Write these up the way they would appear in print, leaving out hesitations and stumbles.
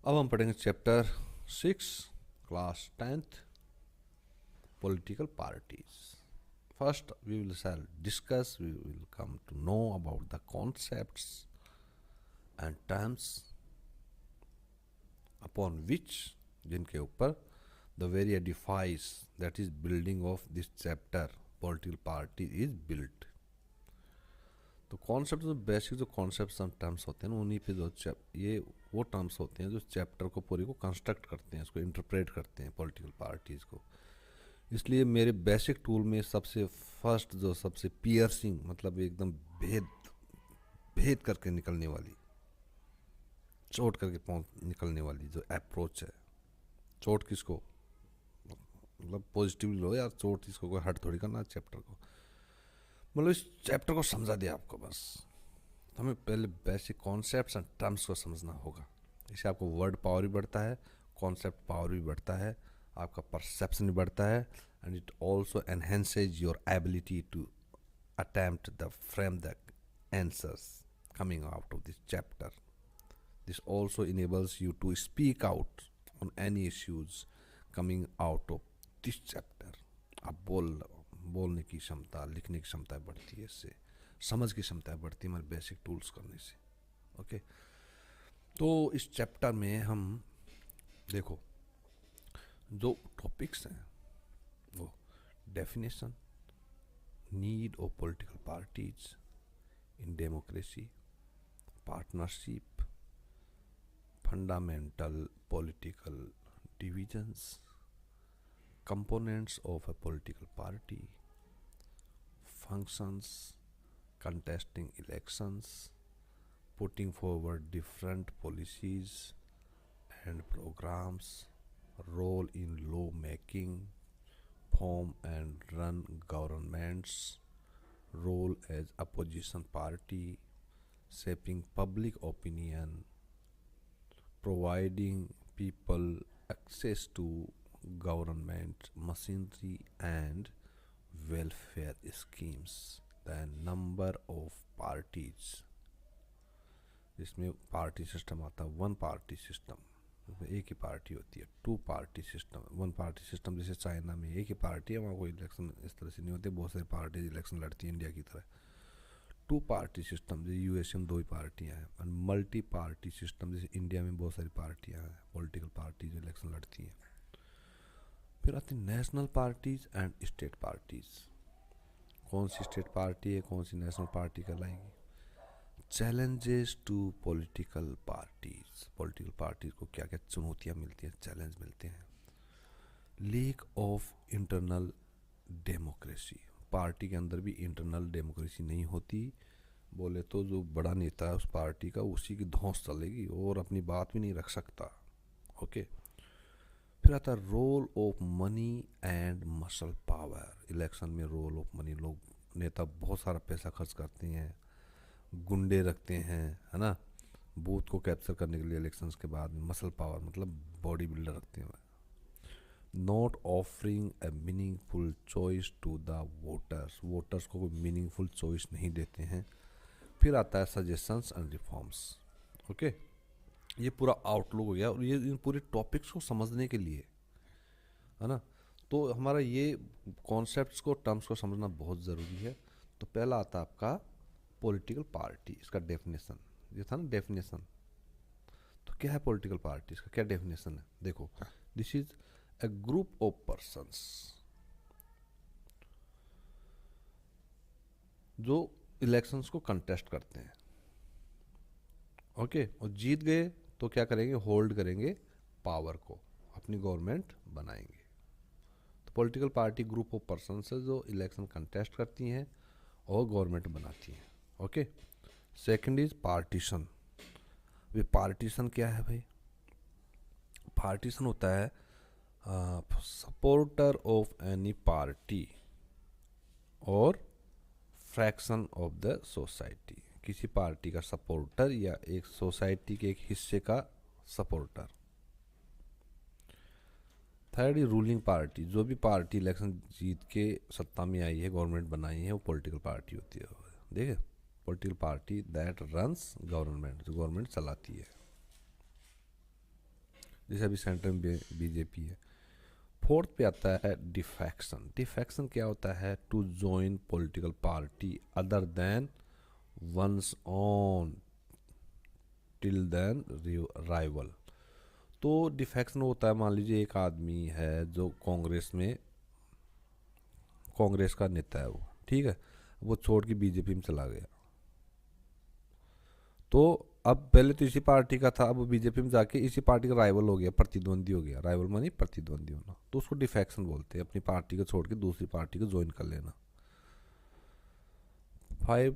अब हम पढ़ेंगे chapter 6 class 10th political parties. First we will shall discuss, we will come to know about the concepts and terms upon which, जिनके ऊपर the very edifice, that is building of this chapter political party is built. तो concept जो basic जो concepts and terms होते हैं ना, उन्हीं पे जो ये वो टर्म्स होते हैं जो चैप्टर को पूरी को कंस्ट्रक्ट करते हैं, उसको इंटरप्रेट करते हैं पॉलिटिकल पार्टीज़ को. इसलिए मेरे बेसिक टूल में सबसे फर्स्ट जो सबसे पियर्सिंग मतलब एकदम भेद भेद करके निकलने वाली, चोट करके निकलने वाली जो अप्रोच है, चोट किसको मतलब पॉजिटिवली लो यार, चोट इसको कोई हट थोड़ी करना चैप्टर को, मतलब इस चैप्टर को समझा दिया आपको बस. तो हमें पहले बेसिक कॉन्सेप्ट्स एंड टर्म्स को समझना होगा. इससे आपको वर्ड पावर भी बढ़ता है, कॉन्सेप्ट पावर भी बढ़ता है, आपका परसेप्शन भी बढ़ता है, and it also enhances your ability to attempt the frame the answers coming out of this chapter. This also enables you to speak out on any issues coming out of this chapter. आप बोलने की क्षमता, लिखने की क्षमता बढ़ती है, इससे समझ की क्षमता बढ़ती है हमारे बेसिक टूल्स करने से. ओके, तो इस चैप्टर में हम देखो जो टॉपिक्स हैं वो definition, need of political parties in democracy, partnership, fundamental political divisions, components of a political party, functions, contesting elections, putting forward different policies and programs, role in law making, form and run governments, role as opposition party, shaping public opinion, providing people access to government machinery and welfare schemes. The number of parties, इसमें party system आता है, one party system, एक ही party होती है. Two party system, one party system जैसे China में एक ही party है, वहाँ कोई इलेक्शन इस तरह से नहीं होते, बहुत सारी पार्टीज इलेक्शन लड़ती हैं इंडिया की तरह. टू पार्टी सिस्टम जैसे यूएसए में दो ही पार्टियाँ हैं, और मल्टी पार्टी सिस्टम जैसे इंडिया में बहुत सारी पार्टियाँ हैं, पॉलिटिकल पार्टी जो इलेक्शन लड़ती हैं. फिर आती national parties and state parties. कौन सी स्टेट पार्टी है, कौन सी नेशनल पार्टी कहलाएगी. Challenges to political parties, political parties को क्या क्या चुनौतियाँ मिलती हैं, चैलेंज मिलते हैं. Lack of internal democracy, party के अंदर भी इंटरनल डेमोक्रेसी नहीं होती, बोले तो जो बड़ा नेता है उस पार्टी का उसी की धौंस चलेगी और अपनी बात भी नहीं रख सकता. ओके. फिर आता है role of money and muscle power. Election में रोल ऑफ मनी, लोग नेता बहुत सारा पैसा खर्च करते हैं, गुंडे रखते हैं, है ना, बूथ को कैप्चर करने के लिए इलेक्शंस के बाद. मसल पावर मतलब बॉडी बिल्डर रखते हैं. Not offering a meaningful choice to the voters, voters को कोई मीनिंगफुल चॉइस नहीं देते हैं. फिर आता है सजेशंस एंड रिफॉर्म्स. ओके, ये पूरा आउटलुक हो गया, और ये इन पूरे टॉपिक्स को समझने के लिए, है ना, तो हमारा ये कॉन्सेप्ट्स को, टर्म्स को समझना बहुत ज़रूरी है. तो पहला आता है आपका पॉलिटिकल पार्टी, इसका डेफिनेशन. ये था ना डेफिनेशन, तो क्या है पॉलिटिकल पार्टी, इसका क्या डेफिनेशन है. देखो, this is a group of persons जो इलेक्शंस को कंटेस्ट करते हैं. ओके, और जीत गए तो क्या करेंगे, होल्ड करेंगे पावर को, अपनी गवर्नमेंट बनाएंगे. तो political party group of person है जो इलेक्शन कंटेस्ट करती हैं और गवर्नमेंट बनाती हैं. Okay. Second is partition. Way partition क्या है भाई, पार्टीशन होता है सपोर्टर ऑफ एनी पार्टी और फ्रैक्शन ऑफ द सोसाइटी, किसी पार्टी का सपोर्टर या एक सोसाइटी के एक हिस्से का supporter. Third is ruling party, जो भी पार्टी इलेक्शन जीत के सत्ता में आई है, गवर्नमेंट बनाई है, वो पॉलिटिकल पार्टी होती है. देखिए, political party that runs government, जो गवर्नमेंट चलाती है. जैसे अभी सेंटर में बीजेपी है। फोर्थ पे आता है डिफेक्शन। डिफेक्शन क्या होता है? To join political party other than once on till then rival. तो डिफेक्शन होता है, मान लीजिए एक आदमी है जो कांग्रेस में, कांग्रेस का नेता है वो, ठीक है, वो छोड़ के बीजेपी में चला गया। तो अब पहले तो इसी पार्टी का था, अब वो बीजेपी में जाके इसी पार्टी का राइवल हो गया, प्रतिद्वंदी हो गया। राइवल मानी प्रतिद्वंदी होना, तो उसको डिफेक्शन बोलते हैं, अपनी पार्टी को छोड़ के दूसरी पार्टी को ज्वाइन कर लेना। 5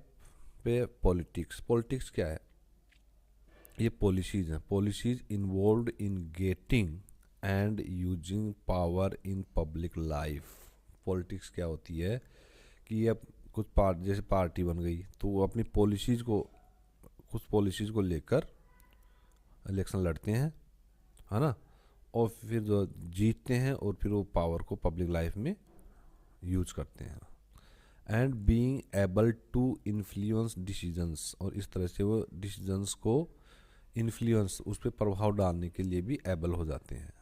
पे पॉलिटिक्स। पॉलिटिक्स क्या है? ये पॉलिसीज हैं। Policies involve in getting and using power in public life. Politics क्या होती है कि ये कुछ जैसे पार्टी बन गई तो वो अपनी पॉलिसीज को, कुछ पॉलिसीज को लेकर इलेक्शन लड़ते हैं, है ना, और फिर जो जीतते हैं और फिर वो पावर को पब्लिक लाइफ में यूज करते हैं। And being able to influence decisions, और इस तरह से वो डिसीजंस को इन्फ्लुएंस, उस पर प्रभाव डालने के लिए भी एबल हो जाते हैं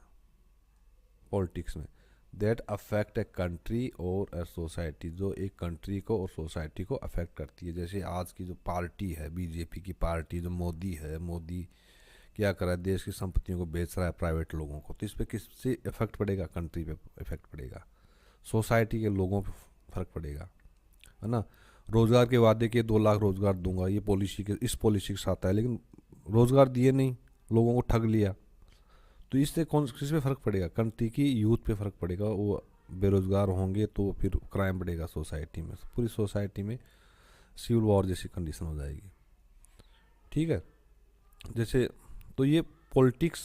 पॉलिटिक्स में। दैट अफेक्ट ए कंट्री और ए सोसाइटी, जो एक कंट्री को और सोसाइटी को अफेक्ट करती है। जैसे आज की जो पार्टी है, बीजेपी की पार्टी, जो मोदी है, मोदी क्या कर रहा है? देश की संपत्तियों को बेच रहा है प्राइवेट लोगों को, तो इस पर किससे इफेक्ट पड़ेगा? कंट्री पे इफेक्ट पड़ेगा, सोसाइटी के लोगों पे फर्क पड़ेगा, है ना। रोजगार के वादे के 2 लाख रोजगार दूंगा, ये पॉलिसी के, इस पॉलिसी के साथ है, लेकिन रोजगार दिए नहीं, लोगों को ठग लिया, तो इससे कौन किस पे फ़र्क पड़ेगा? कंट्री की यूथ पे फ़र्क पड़ेगा। वो बेरोज़गार होंगे तो फिर क्राइम बढ़ेगा सोसाइटी में, पूरी सोसाइटी में सिविल वॉर जैसी कंडीशन हो जाएगी, ठीक है। जैसे तो ये पॉलिटिक्स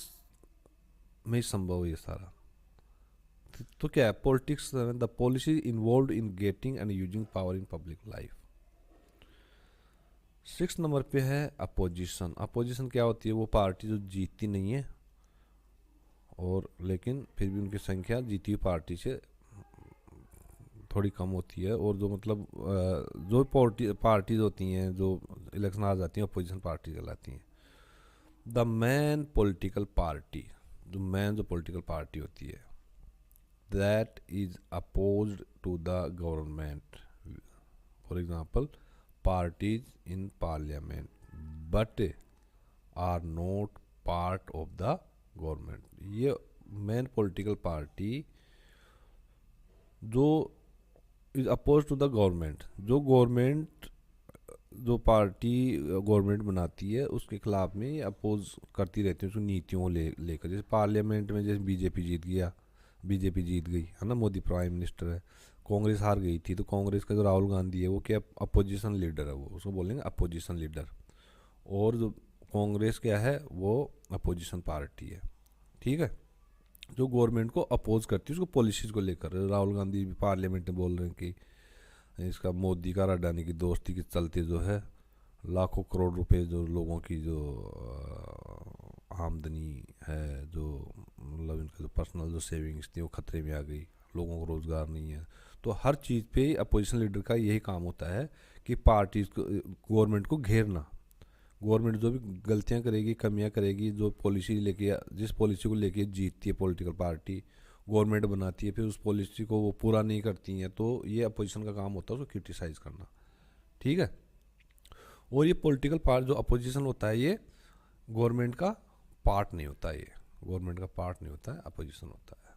में ही संभव है ये सारा। तो क्या है politics? The policy involve in getting and using power in public life. 6 number पे है अपोजिशन। अपोजिशन क्या होती है? वो पार्टी जो जीतती नहीं है और लेकिन फिर भी उनकी संख्या जीती हुई पार्टी से थोड़ी कम होती है, और जो मतलब जो पार्टीज होती हैं जो इलेक्शन आ जाती हैं अपोजिशन पार्टी कहलाती हैं। द मैन पॉलिटिकल पार्टी, जो पॉलिटिकल पार्टी होती है, that is opposed to the government, for example parties in parliament but are not part of the government. ये मेन पॉलिटिकल पार्टी जो is oppose to the government, जो government, जो party government बनाती है उसके खिलाफ में ये अपोज करती रहती है उसकी नीतियों को लेकर। जैसे पार्लियामेंट में जैसे बीजेपी जीत गई, है ना, मोदी प्राइम मिनिस्टर है। कांग्रेस हार गई थी, तो कांग्रेस का जो राहुल गांधी है वो क्या अपोजिशन लीडर है, वो उसको बोलेंगे अपोजिशन लीडर। और जो कांग्रेस क्या है वो अपोजिशन पार्टी है, ठीक है, जो गवर्नमेंट को अपोज करती है उसको पॉलिसीज को लेकर। राहुल गांधी भी पार्लियामेंट में बोल रहे हैं कि इसका मोदी का अडानी की दोस्ती के चलते जो है लाखों करोड़ रुपए जो लोगों की जो आमदनी है, जो मतलब इनका जो पर्सनल जो सेविंग्स थी वो खतरे में आ गई, लोगों को रोज़गार नहीं है। तो हर चीज़ पे अपोजिशन लीडर का यही काम होता है कि पार्टी गवर्नमेंट को घेरना। गवर्नमेंट जो भी गलतियां करेगी, कमियां करेगी, जो पॉलिसी लेके, जिस पॉलिसी को लेके जीतती है पॉलिटिकल पार्टी, गवर्नमेंट बनाती है, फिर उस पॉलिसी को वो पूरा नहीं करती हैं, तो ये अपोजिशन का काम होता है उसको क्रिटिसाइज़ करना, ठीक है। और ये पॉलिटिकल पार्ट जो अपोजिशन होता है ये गवर्नमेंट का पार्ट नहीं होता, ये गवर्नमेंट का पार्ट नहीं होता है, अपोजिशन होता है।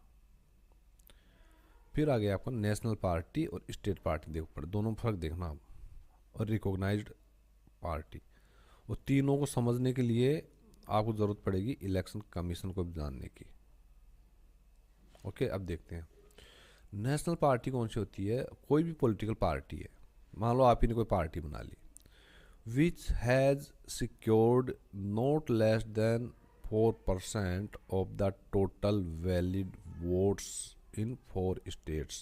फिर आ गया आपका नेशनल पार्टी और स्टेट पार्टी, देखो दोनों फर्क देखना आप, और रिकॉग्नाइज्ड पार्टी। और तीनों को समझने के लिए आपको ज़रूरत पड़ेगी इलेक्शन कमीशन को भी जानने की। ओके, अब देखते हैं नेशनल पार्टी कौन सी होती है। कोई भी पॉलिटिकल पार्टी है, मान लो आप ही ने कोई पार्टी बना ली, which has secured not less than 4% of the total valid votes in 4 states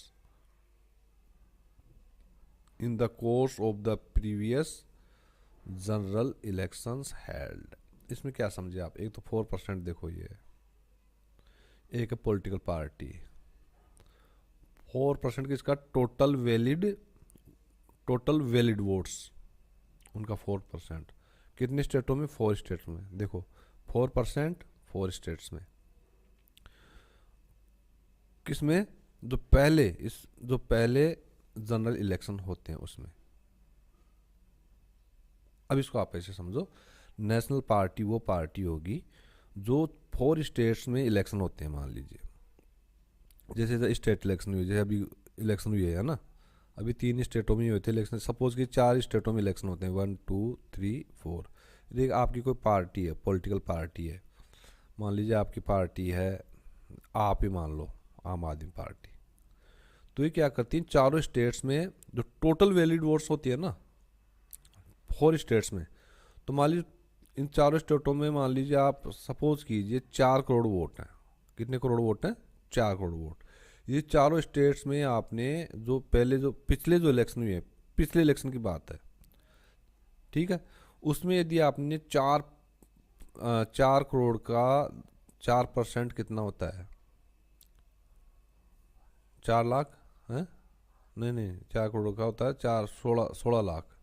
in the course of the previous general elections held. इसमें क्या समझे आप? एक तो 4% देखो, ये एक है पॉलिटिकल पार्टी, 4% किसका? टोटल वैलिड वोट्स उनका 4%। कितने स्टेटों में? 4 स्टेट्स में। देखो 4% 4 स्टेट्स में, किसमें? जो पहले जनरल इलेक्शन होते हैं उसमें। अब इसको आप ऐसे समझो, नेशनल पार्टी वो पार्टी होगी जो 4 स्टेट्स में इलेक्शन होते हैं। मान लीजिए जैसे स्टेट इलेक्शन हुई, जैसे अभी इलेक्शन हुई है ना, अभी 3 स्टेटों में ही होते हैं इलेक्शन। सपोज कि 4 स्टेटों में इलेक्शन होते हैं, 1 2 3 4। देख आपकी कोई पार्टी है, पॉलिटिकल पार्टी है, मान लीजिए आपकी पार्टी है, आप ही मान लो आम आदमी पार्टी। तो ये क्या करती है, चारों स्टेट्स में जो टोटल वैलिड वोट्स होती है ना 4 स्टेट्स में, तो मान लीजिए इन चारों स्टेटों में मान लीजिए आप सपोज कीजिए 4 करोड़ वोट हैं। कितने करोड़ वोट हैं? 4 करोड़ वोट। ये चारों स्टेट्स में आपने जो पिछले जो इलेक्शन हुए हैं, पिछले इलेक्शन की बात है, ठीक है, उसमें यदि आपने 4 करोड़ का 4% कितना होता है? 4 लाख है? नहीं नहीं, 4 करोड़ का होता है 16 लाख।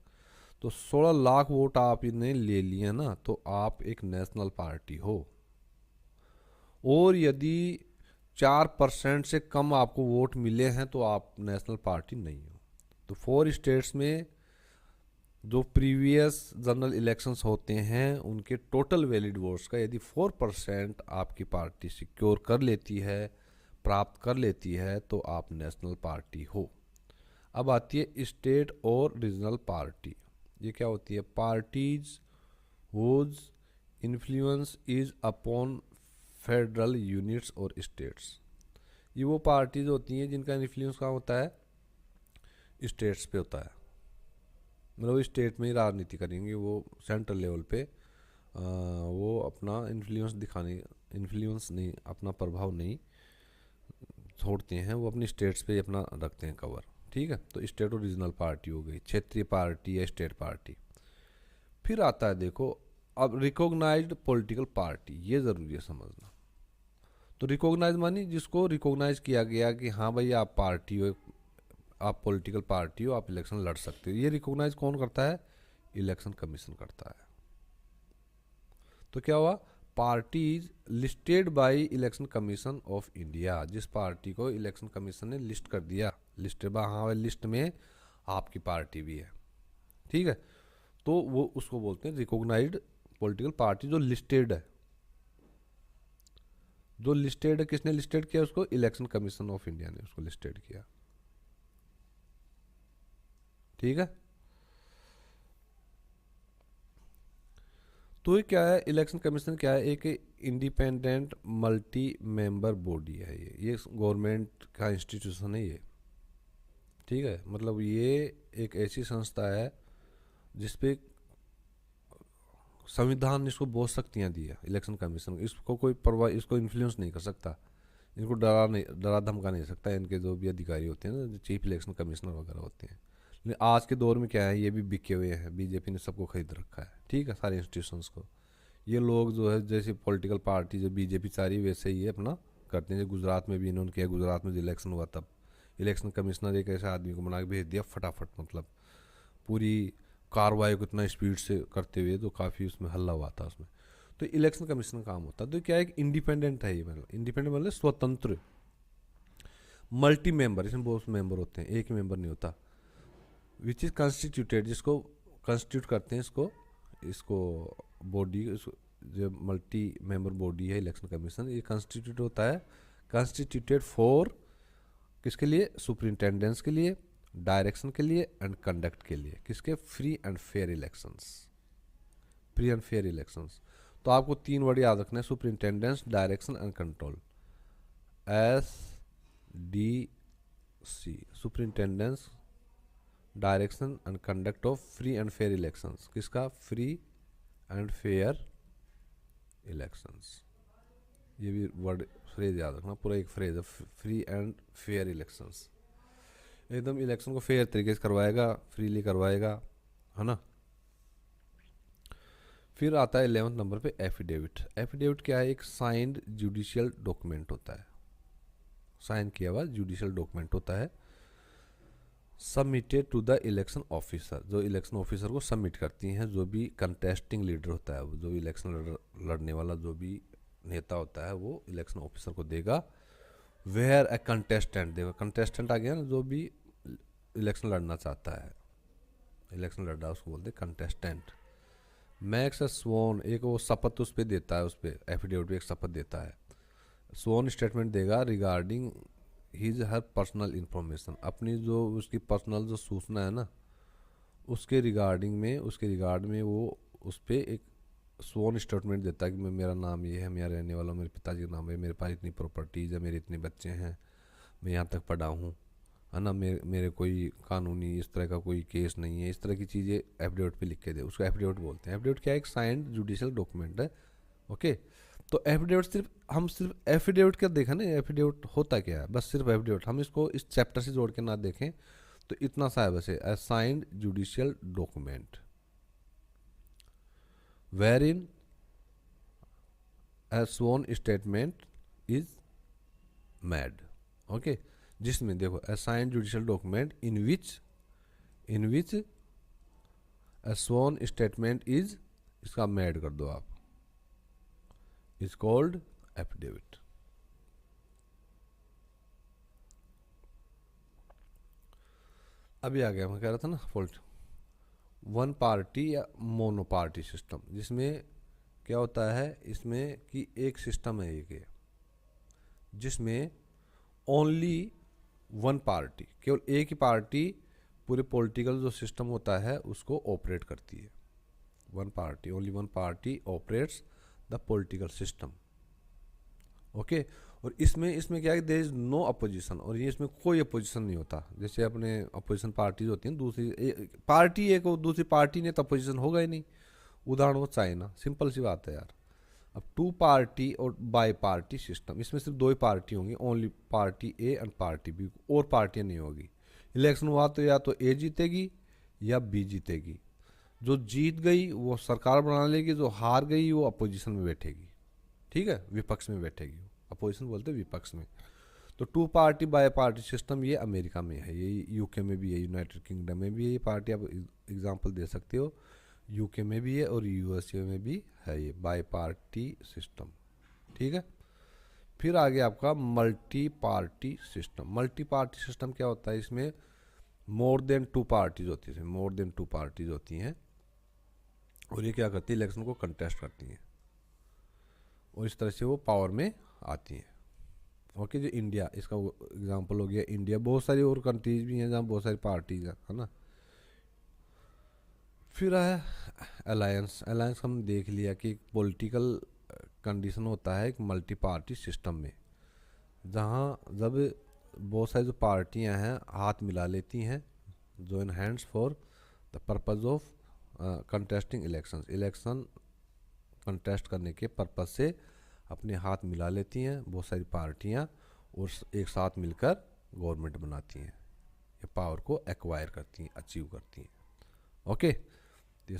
तो 16 लाख वोट आप इन्हें ले लिए ना, तो आप एक नेशनल पार्टी हो। और यदि 4% से कम आपको वोट मिले हैं तो आप नेशनल पार्टी नहीं हो। तो 4 स्टेट्स में जो प्रीवियस जनरल इलेक्शंस होते हैं उनके टोटल वैलिड वोट्स का यदि 4% आपकी पार्टी सिक्योर कर लेती है, प्राप्त कर लेती है, तो आप नेशनल पार्टी हो। अब आती है स्टेट और रीजनल पार्टी। ये क्या होती है? Parties whose influence is upon federal units और स्टेट्स। ये वो पार्टीज होती हैं जिनका इन्फ्लुएंस कहाँ होता है? स्टेट्स पे होता है। मतलब स्टेट में ही राजनीति करेंगे वो, सेंट्रल लेवल पे वो अपना इन्फ्लुएंस नहीं, अपना प्रभाव नहीं छोड़ते हैं, वो अपनी स्टेट्स पे अपना रखते हैं कवर। ठीक है, तो स्टेट और रीजनल पार्टी हो गई, क्षेत्रीय पार्टी या स्टेट पार्टी। फिर आता है देखो अब रिकॉग्नाइज्ड पॉलिटिकल पार्टी, ये ज़रूरी है समझना। तो रिकॉग्नाइज मानी जिसको रिकॉग्नाइज किया गया कि हाँ भाई आप पार्टी हो, आप पॉलिटिकल पार्टी हो, आप इलेक्शन लड़ सकते हो। ये रिकॉग्नाइज कौन करता है? इलेक्शन कमीशन करता है। तो क्या हुआ? Parties listed by election commission of India. जिस पार्टी को इलेक्शन कमीशन ने लिस्ट कर दिया, लिस्टेड बाय, हाँ लिस्ट में आपकी पार्टी भी है, ठीक है, तो वो उसको बोलते हैं रिकॉग्नाइज्ड पॉलिटिकल पार्टी जो लिस्टेड है। जो लिस्टेड है, किसने लिस्टेड किया उसको? इलेक्शन कमीशन ऑफ इंडिया ने उसको लिस्टेड किया। ठीक है, तो ये क्या है? इलेक्शन कमीशन क्या है? एक इंडिपेंडेंट मल्टी मेंबर बॉडी है। ये गवर्नमेंट का इंस्टीट्यूशन है ये। ठीक है, मतलब ये एक ऐसी संस्था है जिसपे संविधान ने इसको बहुत शक्तियाँ दी है इलेक्शन कमीशन। इसको कोई परवाह, इसको इन्फ्लुएंस नहीं कर सकता, इनको डरा धमका नहीं सकता। इनके जो भी अधिकारी होते हैं ना, जो चीफ इलेक्शन कमिश्नर वगैरह होते हैं। लेकिन आज के दौर में क्या है, ये भी बिके हुए हैं, बीजेपी ने सबको खरीद रखा है। ठीक है, सारे इंस्टीट्यूशंस को। ये लोग जो है जैसे पॉलिटिकल पार्टी जो बीजेपी सारी वैसे ही अपना करते हैं। गुजरात में भी इन्होंने किया, गुजरात में जो इलेक्शन हुआ तब इलेक्शन कमिश्नर एक ऐसे आदमी को बना के भेज दिया फटाफट, मतलब पूरी कार्रवाई को इतना स्पीड से करते हुए, तो काफ़ी उसमें हल्ला हुआ था उसमें। तो इलेक्शन कमीशन का काम होता है। तो क्या एक इंडिपेंडेंट है ये, मतलब इंडिपेंडेंट मतलब स्वतंत्र, मल्टी मेंबर, इसमें बहुत मेंबर होते हैं, एक ही मेंबर नहीं होता। विच इज कॉन्स्टिट्यूटेड, जिसको कॉन्स्टिट्यूट करते हैं इसको इसको बॉडी, जो मल्टी मेंबर बॉडी है इलेक्शन कमीशन, ये कॉन्स्टिट्यूट होता है, कॉन्स्टिट्यूटेड फॉर किसके लिए? सुपरिंटेंडेंस के लिए, डायरेक्शन के लिए एंड कंडक्ट के लिए। किसके? Free and fair elections. Free and fair elections. तो आपको 3 वर्ड याद रखना है, superintendence, direction and control. SDC, superintendence, direction and conduct of free and fair elections. किसका? Free and fair elections. ये भी वर्ड फ्रेज याद रखना, पूरा एक फ्रेज है, फ्री एंड फेयर इलेक्शंस। एकदम इलेक्शन को फेयर तरीके से करवाएगा, फ्रीली करवाएगा, है ना। फिर आता है 11वें नंबर पे एफिडेविट। एफिडेविट क्या है? एक साइंड जुडिशियल डॉक्यूमेंट होता है, साइन किया हुआ जुडिशियल डॉक्यूमेंट होता है, submitted to the election officer. जो इलेक्शन ऑफिसर को सबमिट करती हैं, जो भी कंटेस्टिंग लीडर होता है, जो इलेक्शन लड़ने वाला जो भी नेता होता है, वो इलेक्शन ऑफिसर को देगा। वेयर अ कंटेस्टेंट, देखो कंटेस्टेंट आ गया ना, जो भी इलेक्शन लड़ना चाहता है, इलेक्शन लड़ रहा है उसको बोलते हैं कंटेस्टेंट। मैक्स अ स्वॉन, एक वो शपथ उस पर देता है, उस पर एफिडेविट पे एक शपथ देता है, स्वॉन स्टेटमेंट देगा regarding his her personal information, अपनी जो उसकी पर्सनल जो सूचना है ना, उसके रिगार्डिंग में, उसके रिगार्ड में वो उस पर एक स्वॉन स्टेटमेंट देता है कि मैं, मेरा नाम ये है, मैं यहाँ रहने वाला हूँ, मेरे पिताजी का नाम है, मेरे पास इतनी प्रॉपर्टीज़ है, मेरे इतने बच्चे हैं, मैं यहाँ तक पढ़ा हूँ, है ना, मेरे कोई कानूनी इस तरह का कोई केस नहीं है, इस तरह की चीज़ें एफिडेविट पे लिख के दे, उसको एफिडेविट बोलते हैं। एफिडेविट क्या है? एक साइंड जुडिशियल डॉक्यूमेंट है। ओके, तो एफिडेविट सिर्फ, हम सिर्फ एफिडेविट का देखा ना, एफिडेविट होता क्या है, बस सिर्फ एफिडेविट, हम इसको इस चैप्टर से जोड़ के ना देखें तो इतना सा है वैसे, a signed judicial document where in a sworn statement is made। Okay, जिसमें देखो a signed judicial document in which a sworn statement is, इसका made कर दो आप, is called affidavit। अभी आ गया, मैं कह रहा था ना फॉल्ट, वन पार्टी या मोनो पार्टी सिस्टम, जिसमें क्या होता है इसमें कि एक सिस्टम है, एक है जिसमें ओनली वन पार्टी, केवल एक ही पार्टी पूरे पॉलिटिकल जो सिस्टम होता है उसको ऑपरेट करती है। One party, only one party operates the political system. Okay, और इसमें इसमें क्या है, देयर इज नो अपोजिशन, और ये इसमें कोई अपोजिशन नहीं होता। जैसे अपने अपोजिशन पार्टीज होती हैं, दूसरी पार्टी एक और दूसरी पार्टी ने तो अपोजिशन होगा ही नहीं। उदाहरण हो चाइना, सिंपल सी बात है यार। अब टू पार्टी और बाई पार्टी सिस्टम, इसमें सिर्फ दो ही पार्टी होंगी, only party A and party B, और पार्टियाँ नहीं होगी। इलेक्शन हुआ तो या तो ए जीतेगी या बी जीतेगी, जो जीत गई वो सरकार बना लेगी, जो हार गई वो अपोजिशन में बैठेगी। ठीक है, विपक्ष में बैठेगी, अपोजिशन बोलते हैं विपक्ष में। तो two party bi party system ये अमेरिका में है, ये यूके में भी है, यूनाइटेड किंगडम में भी है, ये पार्टी आप एग्जांपल दे सकते हो, यूके में भी है और यूएसए में भी है ये बाई पार्टी सिस्टम। ठीक है, फिर आगे आपका multi party system. Multi party system क्या होता है, इसमें मोर देन टू पार्टीज होती है, मोर देन टू पार्टीज होती हैं, और ये क्या करती है, इलेक्शन को कंटेस्ट करती हैं, और इस तरह से वो पावर में आती हैं। ओके, जो इंडिया, इसका एग्जांपल हो गया इंडिया, बहुत सारी और कंट्रीज भी हैं जहाँ बहुत सारी पार्टीज हैं, है ना। फिर है अलायंस। अलायंस हम देख लिया कि पॉलिटिकल कंडीशन होता है एक मल्टी पार्टी सिस्टम में, जहाँ जब बहुत सारी जो पार्टियाँ हैं हाथ मिला लेती हैं, join hands for the purpose of contesting elections, election contest करने के पर्पज से अपने हाथ मिला लेती हैं बहुत सारी पार्टियाँ, और एक साथ मिलकर गवर्नमेंट बनाती हैं, ये पावर को एक्वायर करती हैं, अचीव करती हैं। ओके, ये